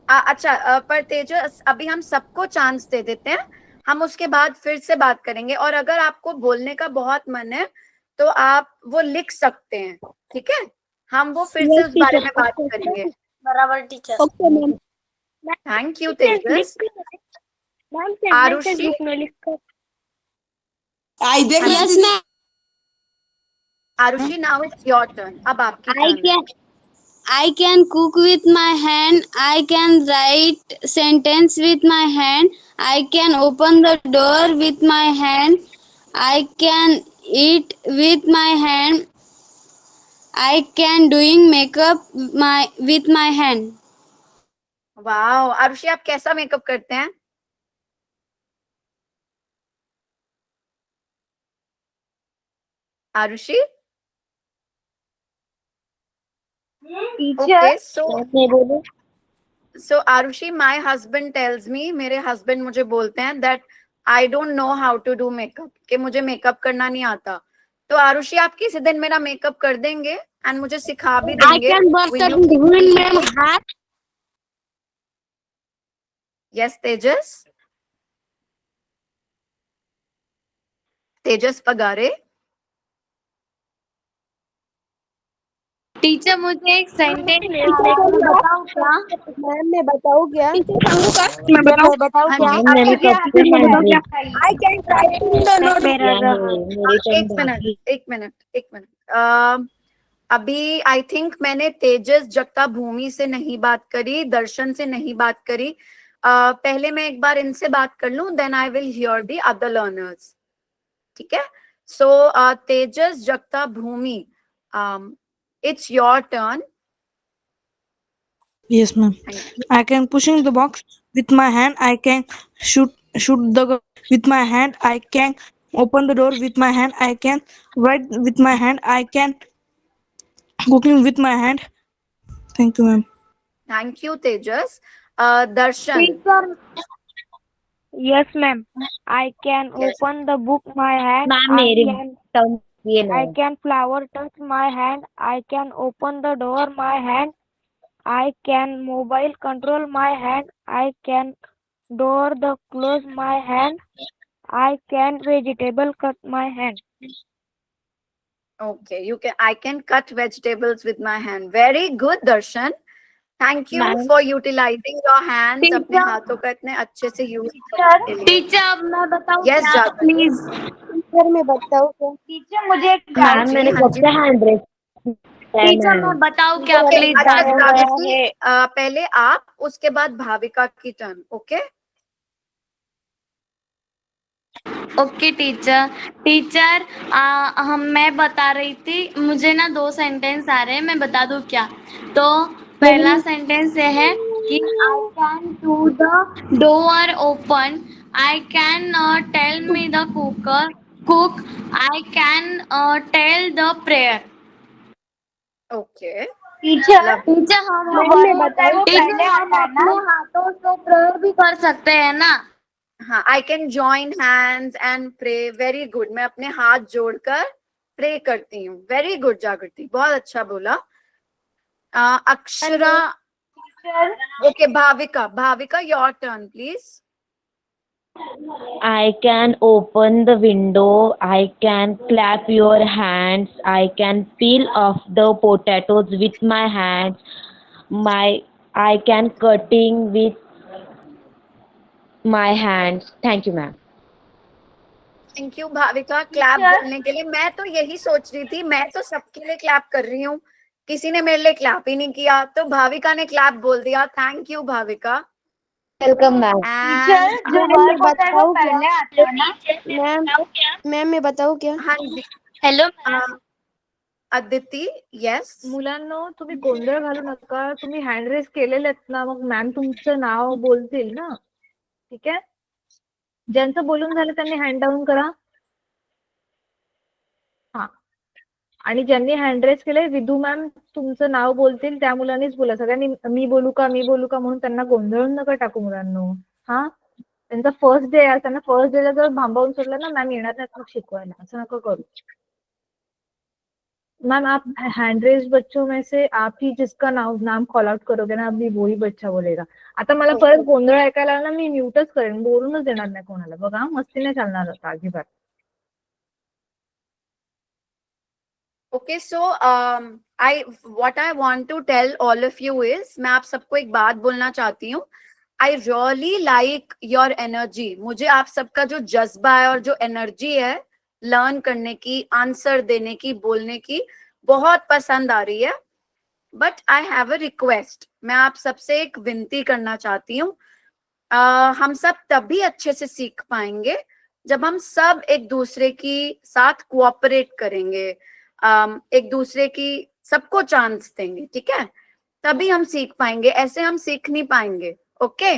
अच्छा पर तेजस, अभी हम सबको चांस दे देते हैं. हम उसके बाद फिर से बात करेंगे. और अगर आपको बोलने का बहुत मन है तो आप वो लिख सकते हैं. ठीक है, हम वो फिर से उस बारे में बात करेंगे. बराबर teacher. Okay ma'am. Thank you Tejas. Ma'am Arushi. Book में लिखकर. Yes ma'am. Arushi, now it's your turn. अब आपकी टर्न है. I can cook with my hand. I can write sentence with my hand. I can open the door with my hand. I can eat with my hand. I can doing makeup with my hand. Wow, Arushi आप कैसा makeup करते हैं? Arushi. Okay, so Arushi, my husband tells me, मेरे husband मुझे बोलते हैं that I don't know how to do makeup, कि मुझे मेकअप करना नहीं आता. तो आरुषि आप किसी दिन मेरा मेकअप कर देंगे एंड मुझे सिखा भी देंगे. Yes, Tejas. तेजस पगारे. टीचर मुझे एक सेंटेंस याद है, मैं बताऊं क्या? मैम मैं बताऊँ क्या? मैं मैम मैं बताऊँ हाँ क्या? जी, मैम मैंने कब से hand I can write in the note. किया है, मेरी एक टर्न मिनट, बाकी। एक मिनट, एक मिनट. अभी आई थिंक मैंने तेजस जगता भूमि से नहीं बात करी, दर्शन से नहीं बात करी. पहले मैं एक बार इनसे बात कर लूं, then I will hear the other learners. ठीक है. So Tejas Jagta Bhumi, it's your turn. Yes, ma'am. I can pushing the box with my hand. I can shoot the with my hand. I can open the door with my hand. I can write with my hand. I can cooking with my hand. Thank you, ma'am. Thank you Tejas. Darshan. Teacher Yes, ma'am. I can Yes. open the book my hand. Ma'am I मेरी can turn ये I नहीं। can flower touch my hand. I can open the door my hand. I can mobile control my hand. I can door the close my hand. I can vegetable cut my hand. Okay, I can cut vegetables with my hand. Very good, Darshan. Thank you ma'am for utilizing your hands. अपने teacher हाथों का इतने अच्छे से use करने के लिए. Teacher अब मैं बताऊं Yes, क्या? जागृति. प्लीज टीचर मैं बताऊँ क्या? टीचर मुझे एक हाँ मैम जी, मैंने हाँ कब जी. से हैंड रेस किया है टीचर मैं मैम। बताऊं क्या? Okay, प्लीज अच्छा हो गया जागृति, है। पहले आप, उसके बाद भाविका की turn. Okay. Okay teacher. Teacher मैं बता रही थी, मुझे ना 2 सेंटेंस आ रहे हैं, मैं बता दूं क्या? तो पहला सेंटेंस ये है कि I can do the door open, I can tell me the cook, I can tell the prayer. Okay. Teacher teacher हम जो मैम मैं वर्ड होता है बताऊँ वो टीचर पहले हम आता है ना. अपने हाथों से प्रेयर भी कर सकते हैं ना? हाँ, I can join hands and pray. Very good. मैं अपने हाथ जोड़कर प्रे करती हूँ. Very good, जागृति. बहुत अच्छा बोला. Akshara. Teacher Okay, Bhavika, your turn, please. I can open the window. I can clap your hands. I can peel off the potatoes with my hands. I can cutting with my hands. Thank you, ma'am. Thank you Bhavika clap Teacher. बोलने के लिए. मैं तो यही सोच रही थी, मैं तो सबके लिए क्लैप कर रही हूँ, किसी ने मेरे लिए क्लैप ही नहीं किया, तो भाविका ने क्लैप बोल दिया. Thank you Bhavika. Welcome, ma'am. Teacher and जो मैम मैं वर्ड होता है वो बताऊँ क्या? पहले आता है ना. मैम मैं बताऊँ क्या? हाँ जी. हेलो अदिति. येस. मुलांनो तुम्ही गोंधळ घालू नका. तुम्ही हँड रेस केलेले आहेत ना, मग मॅम तुमचं नाव बोलतील ना. ठीक आहे. ज्यांचं बोलून झालं त्यांनी हँड डाऊन करा. हा. आणि ज्यांनी हँड रेस केले, विधू मॅम तुमचं नाव बोलतील, त्या मुलांनीच बोला. सगळ्यांनी मी बोलू का म्हणून त्यांना गोंधळून नका टाकू मुलांनो. हा. त्यांचा फर्स्ट डे आहे, त्यांना फर्स्ट डेला जर भांबावून सोडलं ना, मॅम येणार नाहीत मग शिकवायला. असं नका करू. मैम आप हैंड रेज बच्चों में से आप ही जिसका नाम कॉल आउट करोगे ना, अभी वही बच्चा बोलेगा. आता मला परत गोंधळ ऐकायला आला ना, मी म्यूटच करेन, बोलूनच देणार नाही कोणाला. बघा मस्ती नाही चालणार आता अजिबात. Okay, so what I want to tell all of you is, मैं आप सबको एक बात बोलना चाहती हूँ. I really like your energy. मुझे आप सबका जो जज्बा है और जो एनर्जी है लर्न करने की, आंसर देने की, बोलने की, बहुत पसंद आ रही है. But I have a request. मैं आप सबसे एक विनती करना चाहती हूँ. हम सब तभी अच्छे से सीख पाएंगे जब हम सब एक दूसरे की साथ कोऑपरेट करेंगे, एक दूसरे की सबको चांस देंगे. ठीक है. तभी हम सीख पाएंगे, ऐसे हम सीख नहीं पाएंगे. ओके.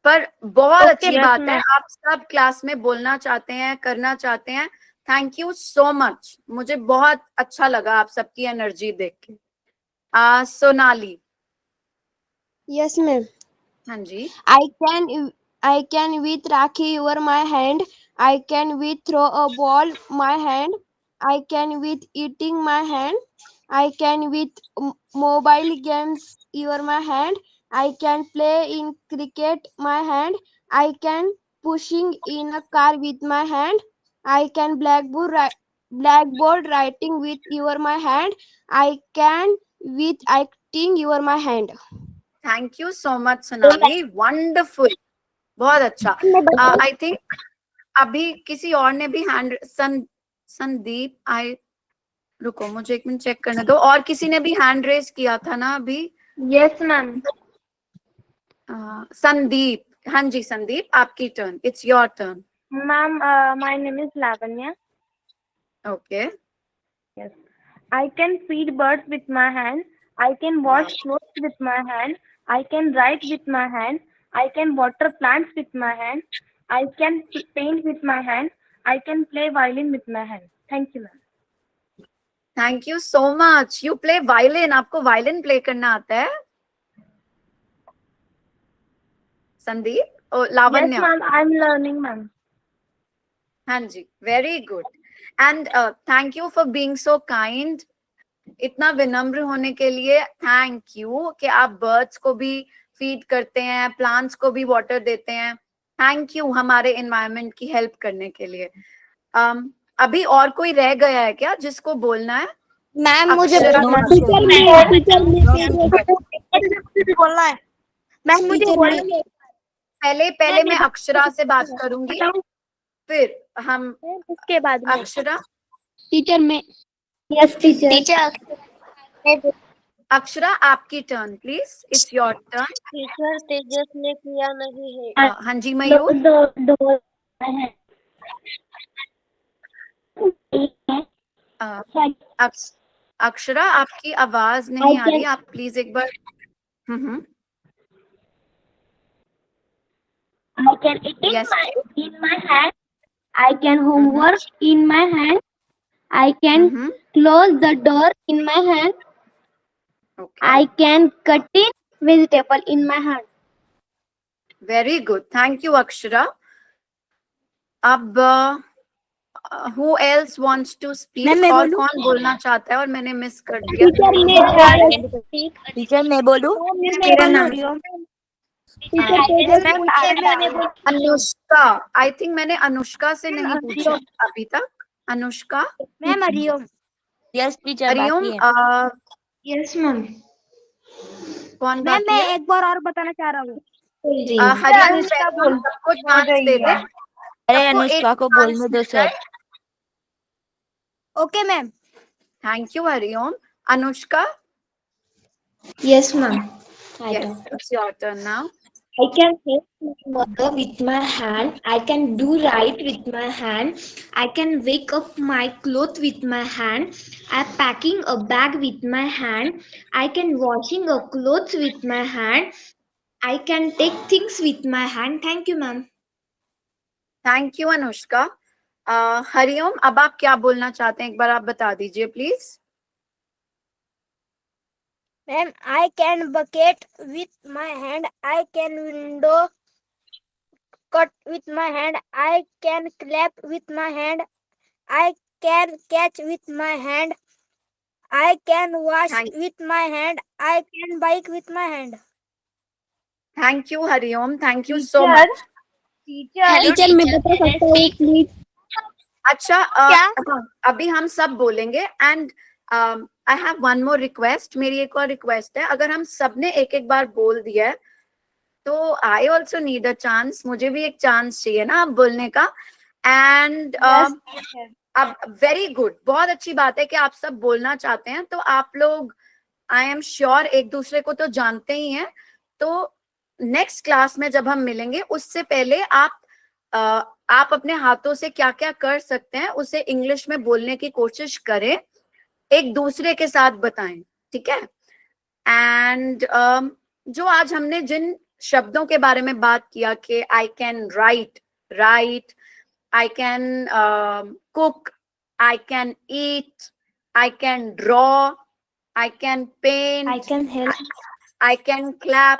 पर बहुत अच्छी बात है, आप सब क्लास में बोलना चाहते हैं, करना चाहते हैं. Thank you so much. मुझे बहुत अच्छा लगा आप सबकी एनर्जी देख के. सोनाली. Yes, ma'am. हाँ जी. I can with Rakhi over my hand. I can with throw a ball my hand. I can with eating my hand. I can with mobile games over my hand. I can play in cricket my hand. I can pushing in a car with my hand. I can blackboard writing with your my hand. I can with acting your my hand. Thank you so much Sonali, wonderful, बहुत अच्छा। I think अभी किसी और ने भी hand Sandeep, आई रुको मुझे एक मिनट चेक करने दो, और किसी ने भी हैंड रेज किया था ना अभी? Yes, ma'am. संदीप, हाँ जी संदीप, आपकी turn, it's your turn. Ma'am, my name is Lavanya. Okay, Yes. I can feed birds with my hand. I can wash clothes with my hand. I can write with my hand. I can water plants with my hand. I can paint with my hand. I can play violin with my hand. Thank you, ma'am. Thank you so much. You play violin, आपको violin play करना आता है संदीप? ओ Yes, Lavanya, ma'am. I'm learning, ma'am. हाँ जी, very good. And thank you for being so kind, इतना विनम्र होने के लिए थैंक यू कि आप बर्ड्स को भी फीड करते हैं, प्लांट्स को भी वाटर देते हैं। थैंक यू हमारे एनवायरनमेंट की हेल्प करने के लिए। अभी और कोई रह गया है क्या जिसको बोलना है? मैम मुझे अक्षरा, बोलना है। मैम मुझे बोलना है। पहले मैं अक्षरा से बात करूंगी, फिर हम उसके बाद में अक्षरा। टीचर में। Yes teacher. अक्षरा आपकी turn please, it's your turn. Teacher Tejas ने किया नहीं है। हाँ जी मयूर। अक्षरा आपकी आवाज नहीं आ रही, आप प्लीज एक बार। I can eat Yes. in my hand. I can homework in my hand. I can close the door in my hand. Okay. I can cut in vegetable in my hand. Very good, thank you Akshara. अब who else wants to speak, और कौन बोलना चाहता है और मैंने miss कर दिया? टीचर मैं बोलूं? अनुष्का, आई थिंक मैंने अनुष्का से नहीं पूछा अभी तक। Anushka, ma'am Hariom. Yes teacher, Hariom, बाकी है। Yes, ma'am. कौन मैम बाकी मैं है? एक बार और बताना चाह रहा हूँ। हरिओम, सबको चांस दे दे। अरे अनुष्का को बोलने दो sir. Okay ma'am. Thank you Hariom. Anushka, Yes, ma'am. yes, it's your turn now. I can help my mother with my hand. I can do right with my hand. I can wake up my clothes with my hand. I'm packing a bag with my hand. I can washing a clothes with my hand. I can take things with my hand. Thank you, ma'am. Thank you Anushka. Hariom, अब आप क्या बोलना चाहते हैं, एक बार आप बता दीजिए please. Ma'am I can bucket with my hand. I can window cut with my hand. I can clap with my hand. I can catch with my hand. I can wash with my hand. I can bike with my hand. Thank you Hariom, thank you so much. Teacher मैं बता सकता हूँ please? अच्छा, अभी हम सब बोलेंगे and I have one more request. मेरी एक और रिक्वेस्ट है, अगर हम सब ने एक एक बार बोल दिया है तो I also need a chance, मुझे भी एक चांस चाहिए ना अब बोलने का। एंड अब वेरी गुड, बहुत अच्छी बात है कि आप सब बोलना चाहते हैं। तो आप लोग आई एम श्योर एक दूसरे को तो जानते ही हैं, तो नेक्स्ट क्लास में जब हम मिलेंगे उससे पहले आप अपने हाथों से क्या क्या कर सकते हैं उसे इंग्लिश में बोलने की कोशिश करें, एक दूसरे के साथ बताएं, ठीक है? एंड जो आज हमने जिन शब्दों के बारे में बात किया कि I can right, I can cook, I can eat, I can draw, I can paint, I can help. I can clap,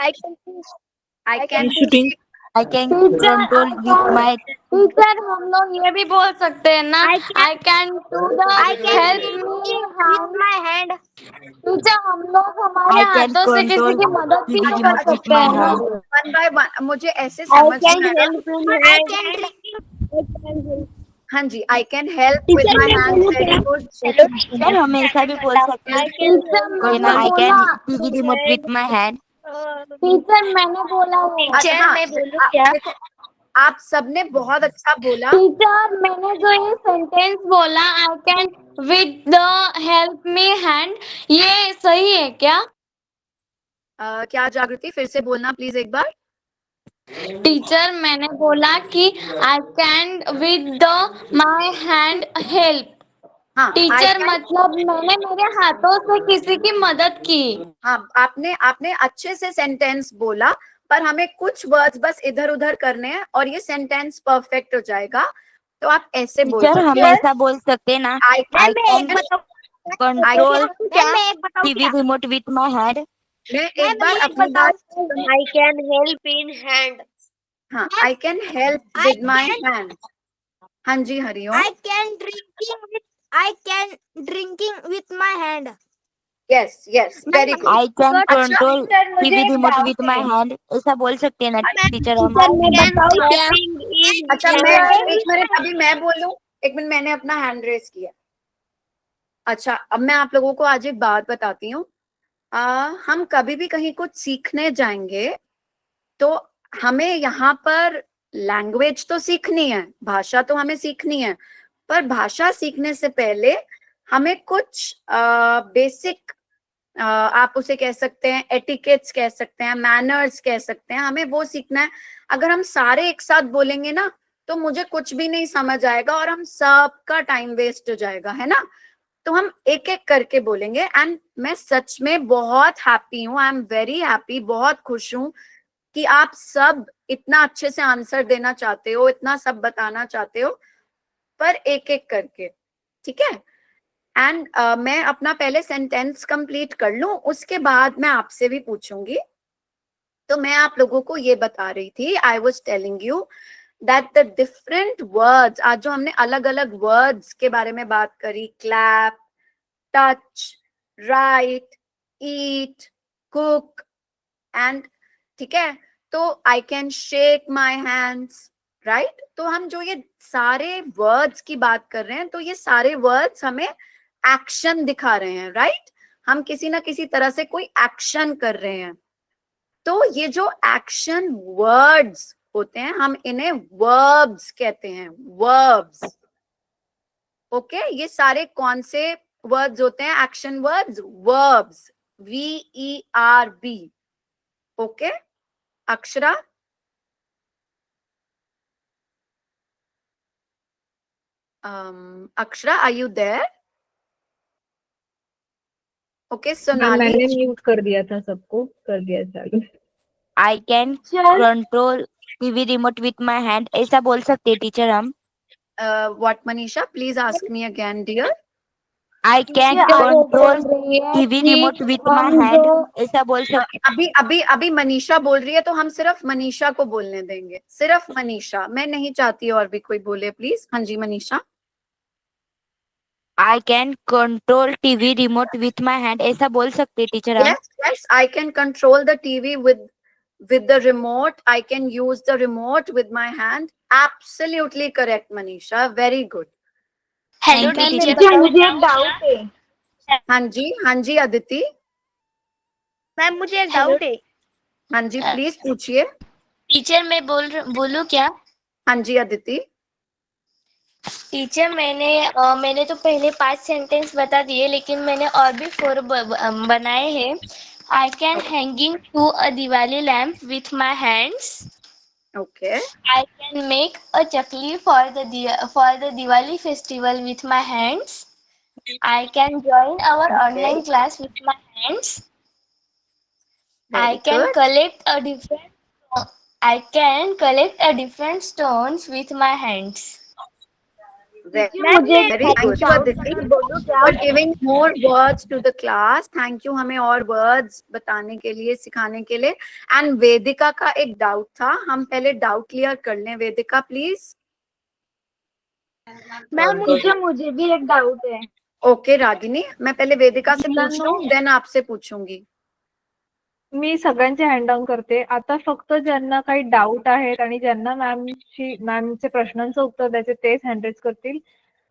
I can shooting. I can control with my teacher हम लोग ये भी बोल सकते हैं ना, I can do the help me with my hand. Teacher हम लोग हमारे I can हाथों से किसी की control मदद भी तो with कर my सकते हैं ना। One by one. मुझे ऐसे समझ में आया, हाँ जी, I can help with my hand, very good. Hello teacher, हम ऐसा भी बोल सकते हैं टीचर आई कैन मैंने TV remote with my hand. Teacher मैंने बोला वो। अच्छा हाँ, देखो आप सबने बहुत अच्छा बोला। टीचर मैंने जो ये सेंटेंस बोला I can with the help me hand, ये सही है क्या? क्या जागृति, फिर से बोलना प्लीज एक बार। टीचर मैंने बोला कि I can with the my hand help. हाँ, I टीचर can- मतलब मैंने मेरे हाथों से किसी की मदद की। हाँ, आपने अच्छे से सेंटेंस बोला, पर हमें कुछ वर्ड्स बस इधर उधर करने हैं और ये सेंटेंस परफेक्ट हो जाएगा। तो आप ऐसे बोल टीचर हम सकते हो, ऐसा बोल सकते हैं ना, I I can can control TV remote with my hand. मैं एक बार अपनी बात, I can help in hand. हाँ, I can help with my hand. हाँ जी Hariom, I can drinking with my hand. Yes yes, very good. I can अच्छा, control TV remote with my hand, ऐसा बोल सकते हैं ना टीचर हम। अच्छा मैं एक मिनट, अभी मैं बोलूं, एक मिनट, मैंने अपना हैंड रेस किया। अच्छा, अब मैं आप लोगों को आज एक बात बताती हूँ। हम कभी भी कहीं कुछ सीखने जाएंगे तो हमें यहाँ पर लैंग्वेज तो सीखनी है, भाषा तो हमें सीखनी है, पर भाषा सीखने से पहले हमें कुछ बेसिक, आप उसे कह सकते हैं एटिकेट्स कह सकते हैं, मैनर्स कह सकते हैं, हमें वो सीखना है। अगर हम सारे एक साथ बोलेंगे ना तो मुझे कुछ भी नहीं समझ आएगा और हम सबका टाइम वेस्ट हो जाएगा, है ना। तो हम एक एक करके बोलेंगे। एंड मैं सच में बहुत हैप्पी हूँ, आई एम वेरी हैप्पी, बहुत खुश हूँ कि आप सब इतना अच्छे से आंसर देना चाहते हो, इतना सब बताना चाहते हो, पर एक एक करके, ठीक है। एंड मैं अपना पहले सेंटेंस कंप्लीट कर लूं, उसके बाद मैं आपसे भी पूछूंगी। तो मैं आप लोगों को ये बता रही थी, I was telling you that the different words, आज जो हमने अलग अलग वर्ड्स के बारे में बात करी, clap, touch, right, eat, cook and, ठीक है, तो I can shake my hands, right. तो हम जो ये सारे वर्ड्स की बात कर रहे हैं, तो ये सारे वर्ड्स हमें एक्शन दिखा रहे हैं, राइट। हम किसी ना किसी तरह से कोई एक्शन कर रहे हैं। तो ये जो एक्शन वर्ड्स होते हैं, हम इन्हें वर्ब्स कहते हैं, वर्ब्स। ओके, ये सारे कौन से वर्ड्स होते हैं, action words, verbs, VERB। Okay, Akshara, Akshara, are you there? Okay, Sonali, मैंने म्यूट कर दिया था सबको, कर दिया चालू। I can control TV remote with my hand, ऐसा बोल सकते हैं टीचर हम। What Manisha, please ask me again dear. I can control TV remote with my hand, ऐसा बोल सकते। अभी मनीषा बोल रही है, तो हम सिर्फ मनीषा को बोलने देंगे, सिर्फ मनीषा, मैं नहीं चाहती और भी कोई बोले, प्लीज। हाँ जी Manisha. I can control TV remote with my hand, ऐसा बोल सकते हैं टीचर हम। Yes, I can control the TV with the remote. I can use the remote with my hand. Absolutely correct, Manisha. Very good. Hello Thank you, teacher. teacher. मुझे एक doubt है। हाँ जी Aditi. Ma'am मुझे एक डाउट है। हाँ जी, please पूछिए। Teacher मैं बोलूं क्या? हाँ जी अदिति। टीचर मैंने तो पहले 5 सेंटेंस बता दिए, लेकिन मैंने और भी 4 बनाए हैं। I can hanging to a Diwali lamp with my hands. Okay. I can make a chakli for the Diwali festival with my hands. I can join our online class with my hands. Very good. I can collect a different stones with my hands. Very thank you Aditi for giving more words to the class. Thank you हमें और words बताने के लिए, सिखाने के लिए। And वेदिका का एक डाउट था, हम पहले डाउट क्लियर कर लें। वेदिका प्लीज। मैम मुझे भी एक डाउट है। ओके रागिनी, मैं पहले वेदिका से पूछ लूं, देन आपसे पूछूंगी। मी सगळ्यांचे हँड डाऊन करते. आता फक्त ज्यांना काही डाऊट आहेत आणि ज्यांना मॅमचे प्रश्नांचं उत्तर द्यायचे तेच हँड रेज करतील.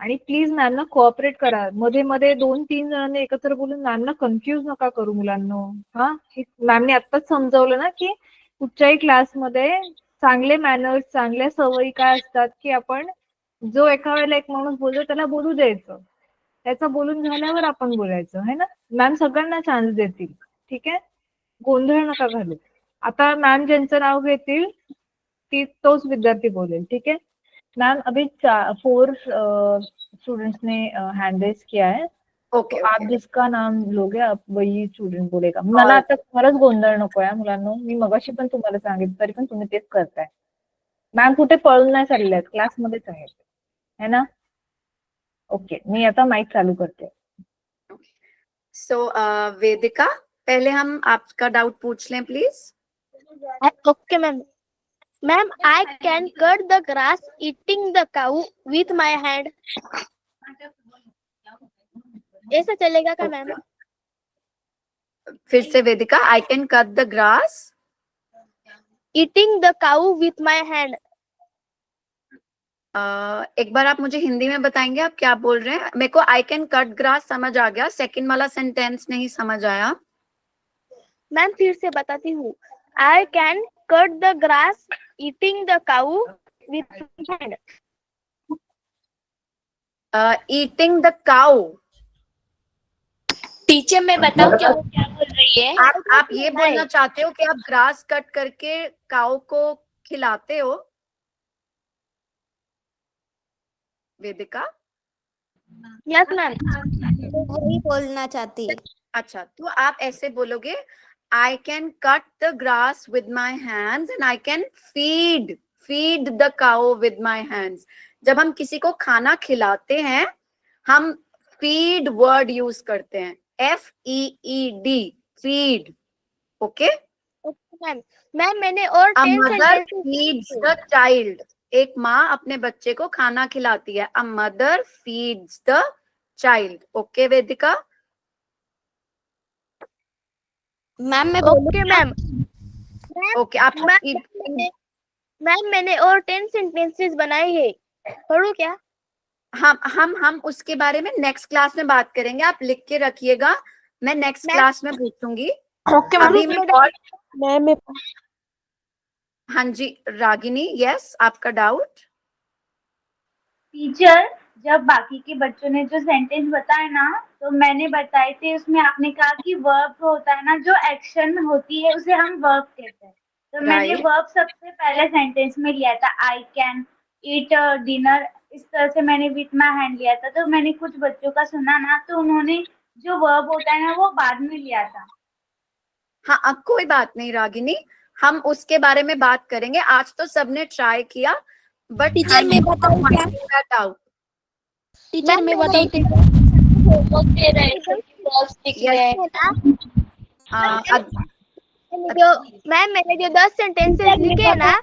आणि प्लीज मॅमना कोऑपरेट करा. मध्ये मध्ये 2-3 जणांनी एकत्र बोलून मॅमना कन्फ्युज नका करू मुलांनो. हा, मॅमने आत्ताच समजावलं ना की कुठच्याही क्लासमध्ये चांगले मॅनर्स, चांगल्या सवयी काय असतात की आपण जो एका वेळेला एक माणूस बोलतो त्याला बोलू द्यायचं. त्याचं बोलून झाल्यावर आपण बोलायचं, है ना. मॅम सगळ्यांना चान्स देतील. ठीक आहे, गोंधळ नका घालू. आता मॅम ज्यांचं नाव घेतील तोच विद्यार्थी बोलेल. ठीक है मैम, अभी 4 स्टूडेंट्स ने हैंड रेज किया है. ओके तो आप जिसका नाम लोगे आप वही स्टुडंट बोलेगा. मला आता खरंच गोंधळ नको आहे मुलांनो. मी मगाशी पण तुम्हाला सांगितलं तरी पण तुम्ही तेच करताय. मॅम कुठे पळून नाही चालले आहेत, क्लासमध्येच आहेत, है ना. ओके, मी आता माइक चालू करते. सो वेदिका, पहले हम आपका डाउट पूछ लें please. Okay, ma'am. Ma'am, I can cut the grass eating the cow with my hand. ऐसा चलेगा क्या मैम? फिर से Vedika, I can cut the grass Eating the cow with my hand. एक बार आप मुझे हिंदी में बताएंगे आप क्या बोल रहे हैं. मेरे को आई कैन कट ग्रास समझ आ गया, सेकंड वाला सेंटेंस नहीं समझ आया. मैम फिर से बताती हूँ. I can cut the grass eating the cow with my hand. Eating the cow. Teacher मैं बताऊँ क्या वो क्या बोल रही है? आप ये बोलना चाहते हो कि आप ग्रास कट करके काउ को खिलाते हो वेदिका? Yes ma'am. वही बोलना चाहती है. अच्छा, तो आप ऐसे बोलोगे, आई can cut the grass with my hands and I can feed the cow with my hands. जब हम किसी को खाना खिलाते हैं हम फीड वर्ड यूज करते हैं, FEED, फीड. ओके. मैम मैंने और अ 10 mother sentences feeds the child. एक माँ अपने बच्चे को खाना खिलाती है. A mother feeds the child. Okay Vedika. Ma'am मैं ओके मैम. ओके, आप मैम मैंने और 10 sentences बनाए हैं. पढ़ूं क्या? हम उसके बारे में नेक्स्ट क्लास में बात करेंगे. आप लिख के रखिएगा, मैं नेक्स्ट क्लास में पूछूंगी. ओके अभी मैम. हाँ जी रागिनी, यस आपका डाउट. टीचर, जब बाकी के बच्चों ने जो सेंटेंस बताए ना तो मैंने बताए थे, उसमें आपने कहा कि वर्ब होता है ना, जो एक्शन होती है उसे हम वर्ब कहते हैं. तो मैंने वर्ब सबसे पहले सेंटेंस में लिया था, आई कैन ईट डिनर. इस तरह से मैंने विथ माई हैंड लिया था. तो मैंने कुछ बच्चों का सुना ना तो उन्होंने जो वर्ब होता है ना वो बाद में लिया था. हाँ, अब कोई बात नहीं रागिनी, हम उसके बारे में बात करेंगे. आज तो सबने ट्राई किया, बट टीचर मैं बताऊँ क्या? टीचर मैं बताऊँ मैम मैंने जो 10 sentences लिखे हैं ना.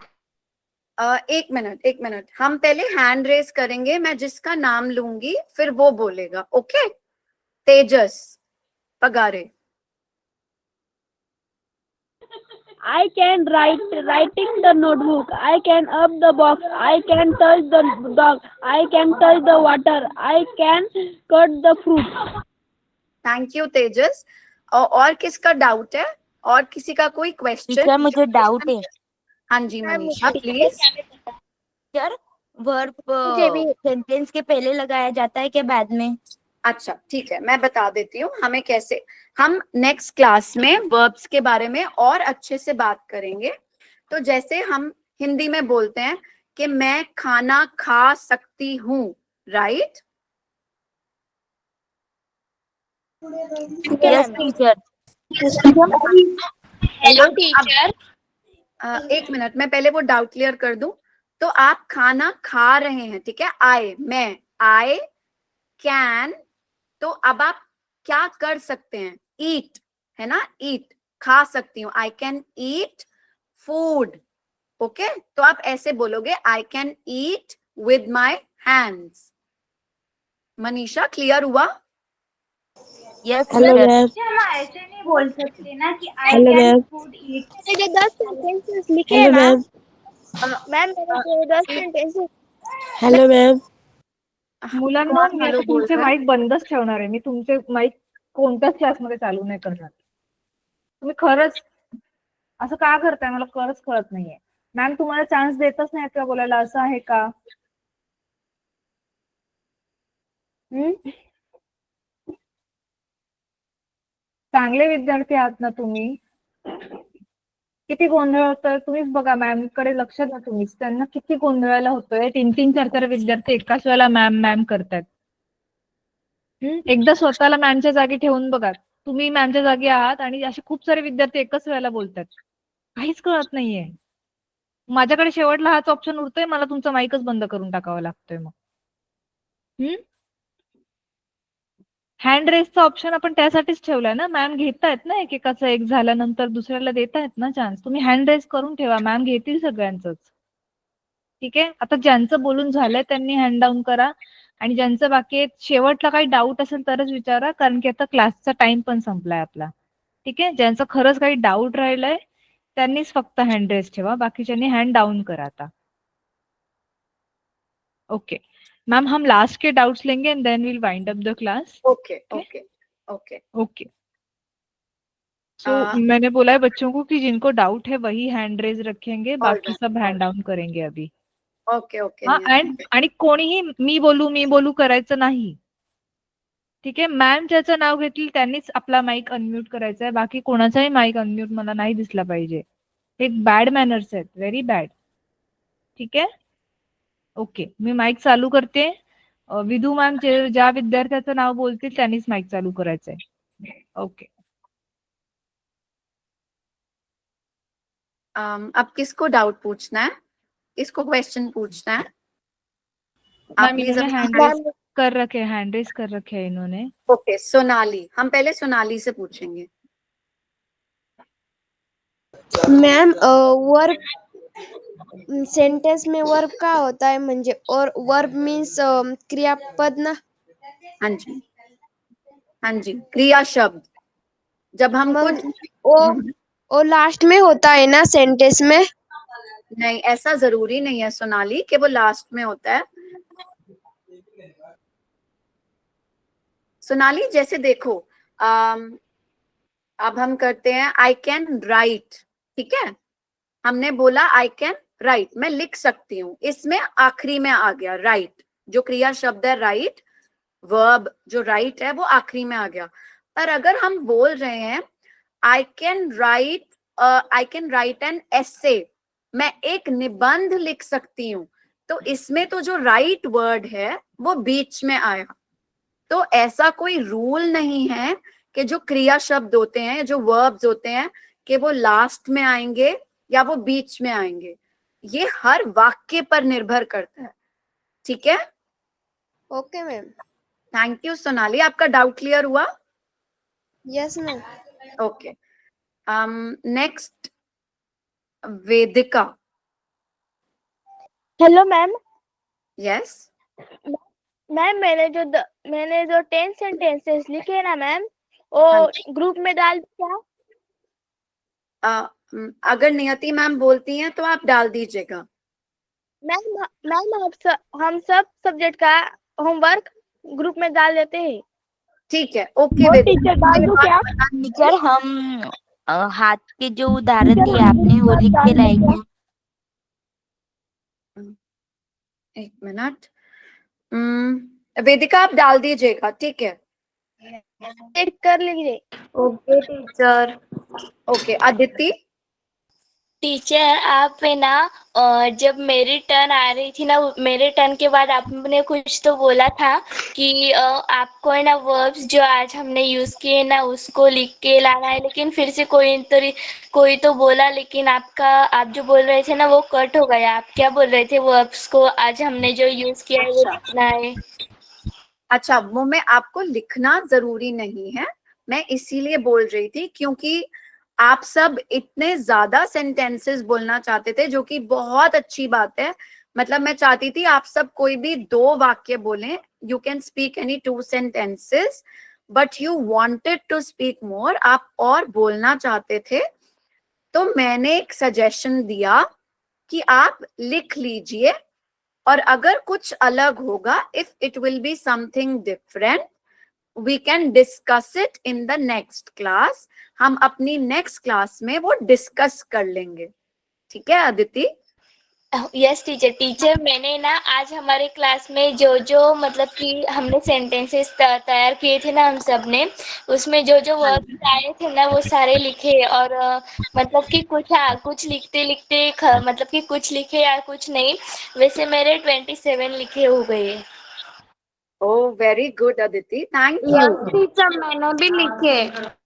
एक मिनट, हम पहले हैंड रेज करेंगे. मैं जिसका नाम लूंगी फिर वो बोलेगा. Okay. Tejas Pagare. I can writing the notebook. I can up the box. I can touch the dog. I can touch the water. I can cut the fruit. Thank you Tejas. और किसका डाउट है? और किसी का कोई क्वेश्चन? टीचर मुझे doubt है. हाँ जी Manisha please. Teacher, verb sentence के पहले लगाया जाता है क्या बाद में? अच्छा ठीक है, मैं बता देती हूँ हमें कैसे. हम नेक्स्ट क्लास में वर्ब्स के बारे में और अच्छे से बात करेंगे. तो जैसे हम हिंदी में बोलते हैं कि मैं खाना खा सकती हूँ, right? Yes teacher. Hello teacher. एक मिनट, मैं पहले वो डाउट क्लियर कर दूं. तो आप खाना खा रहे हैं, ठीक है. I can. तो अब आप क्या कर सकते हैं? ईट, है ना. ईट, खा सकती हूँ. I can eat food. Okay, तो आप ऐसे बोलोगे, I can eat with my hands. Manisha clear हुआ? Yes, Hello, teacher. ma'am. हम ऐसे नहीं बोल सकते ना कि आई Hello, कैन ma'am. फूड ईट। मैंने जो 10 सेंटेंसेस लिखे हैं Hello, मैम, ma'am. मैम मैंने जो 10 सेंटेंसेस Hello, ma'am. मुलांना कौन मी हेलो आता बोल तुमचे रहा है? माईक बंदच ठेवणार आहे. मी तुमचे माईक कोणत्याच क्लासमध्ये चालू नाही करणार. तुम्ही खरंच असं का करताय मला खरंच कळत नाहीये. मॅम तुम्हाला चान्स देतच नाही का बोलायला, असं आहे का? चांगले विद्यार्थी आहात ना तुम्ही? किती गोंधळ होतोय तुम्हीच बघा. मॅम कडे लक्ष द्या तुम्हीच. त्यांना किती गोंधळायला होतोय. 3-3, 4-4 विद्यार्थी एकाच वेळेला मॅम मॅम करतायत. एकदा स्वतःला मॅमच्या जागी ठेवून बघा. तुम्ही मॅमच्या जागी आहात आणि असे खूप सारे विद्यार्थी एकाच वेळेला बोलतात. काहीच कळत नाहीये. माझ्याकडे शेवटला हाच ऑप्शन उरतोय, मला तुमचा माईकच बंद करून टाकावा लागतोय मग. हँड रेसचा ऑप्शन आपण त्यासाठीच ठेवलाय ना. मॅम घेतायत ना एकेकाचं एक झाल्यानंतर दुसऱ्याला देतायत ना चान्स. तुम्ही हँड रेस करून ठेवा, मॅम घेतील सगळ्यांचंच. ठीक आहे. आता ज्यांचं बोलून झालंय त्यांनी हँड डाऊन करा आणि ज्यांचं बाकी आहे शेवटला काही डाऊट असेल तरच विचारा, कारण की आता क्लासचा टाइम पण संपलाय आपला. ठीक आहे. ज्यांचं खरंच काही डाऊट राहिलंय त्यांनीच फक्त हँड रेस ठेवा, बाकीच्यांनी हँड डाऊन करा आता. ओके मैम, हम लास्ट के डाउट्स लेंगे and then will wind up the class. Okay okay okay okay. So मैंने बोला है बच्चों को कि जिनको डाउट है वही हैंड रेज रखेंगे, बाकी सब हैंड डाउन करेंगे अभी. ओके ओके हाँ, आणि कोणीही मी बोलू करायचं नाही. ठीक आहे. मॅम ज्याचं नाव घेतील त्यांनीच आपला माईक अनम्यूट करायचा आहे. बाकी कोणाचाही माईक अनम्यूट मला नाही दिसला पाहिजे. हे बॅड मॅनर्स आहेत, व्हेरी बॅड. ठीक आहे. ओके, मी माईक चालू करते. विधू मॅम ज्या विद्यार्थ्याचं नाव बोलतील त्यांनीच माईक चालू करायचंय. ओके. अब किसको डाउट पूछना है? किसको क्वेश्चन पूछना है? आप मैम प्लीज इन्होंने अपना हैंड रेस कर रखे हैं, हैंड रेस कर रखे हैं इन्होंने. ओके, सोनाली, हम पहले सोनाली से पूछेंगे. मैम वर्ब सेंटेंस में वर्ब का होता है म्हणजे, और वर्ब मीन्स क्रियापद ना. हाँ जी, हाँ जी, क्रिया शब्द. जब हम मग कुछ ओ लास्ट में होता है ना सेंटेंस में. नहीं, ऐसा जरूरी नहीं है सोनाली कि वो लास्ट में होता है. सोनाली जैसे देखो, अब हम करते हैं आई कैन राइट. ठीक है, हमने बोला आई कैन राइट, मैं लिख सकती हूँ. इसमें आखिरी में आ गया राइट. जो क्रिया शब्द है राइट, वर्ब जो राइट है वो आखिरी में आ गया. पर अगर हम बोल रहे हैं I can right an essay, मैं एक निबंध लिख सकती हूँ, तो इसमें तो जो राइट वर्ड है वो बीच में आया. तो ऐसा कोई रूल नहीं है कि जो क्रिया शब्द होते हैं, जो वर्ब्स होते हैं, कि वो लास्ट में आएंगे या वो बीच में आएंगे. ये हर वाक्य पर निर्भर करता है. ठीक है. Okay ma'am. Thank you Sonali. आपका डाउट क्लियर हुआ? Yes ma'am. Okay. Next Vedika. Hello ma'am. Yes ma'am मैंने जो 10 सेंटेंसेस लिखे हैं ना मैम, वो ग्रुप में डाल दिया. अगर नियति मैम बोलती हैं तो आप डाल दीजिएगा. मैम हम सब सब्जेक्ट का होमवर्क ग्रुप में डाल देते हैं. ठीक है. ओके टीचर डाल दो क्या? टीचर हम हाथ के जो उदाहरण दिए आपने वो लिख के लाएंगे. एक मिनट. वेदिका आप डाल दीजिएगा. ठीक है. चेक कर लीजिए. Okay teacher. Okay. Aditi. Teacher आप है ना, जब मेरी टर्न आ रही थी ना, मेरे टर्न के बाद आपने कुछ तो बोला था कि आपको है ना वर्ब्स जो आज हमने यूज किए ना उसको लिख के लाना है, लेकिन फिर से कोई तो बोला, लेकिन आप जो बोल रहे थे ना वो कट हो गया. आप क्या बोल रहे थे? वर्ब्स को आज हमने जो यूज किया है वो लिखना है. अच्छा, वो में आपको लिखना जरूरी नहीं है. मैं इसीलिए बोल रही थी क्योंकि आप सब इतने ज्यादा सेंटेंसेस बोलना चाहते थे, जो कि बहुत अच्छी बात है. मतलब मैं चाहती थी आप सब कोई भी 2 वाक्य बोलें. You can speak any 2 sentences, but you wanted to speak more, आप और बोलना चाहते थे, तो मैंने एक सजेशन दिया कि आप लिख लीजिए, और अगर कुछ अलग होगा, if it will be something different, we can discuss it in the next class. हम अपनी नेक्स्ट क्लास में वो डिस्कस कर लेंगे, ठीक है अदिति? Yes teacher. टीचर मैंने ना आज हमारे क्लास में जो जो मतलब कि हमने सेंटेंसेस तैयार किए थे ना हम सब ने, उसमें जो जो वर्ड्स आए थे ना वो सारे लिखे, और मतलब कि कुछ लिखते लिखते मतलब कि कुछ लिखे या कुछ नहीं, वैसे मेरे 27 लिखे हो गए। Oh, very good, Aditi. Thank you. Yes teacher मैंने भी लिखे।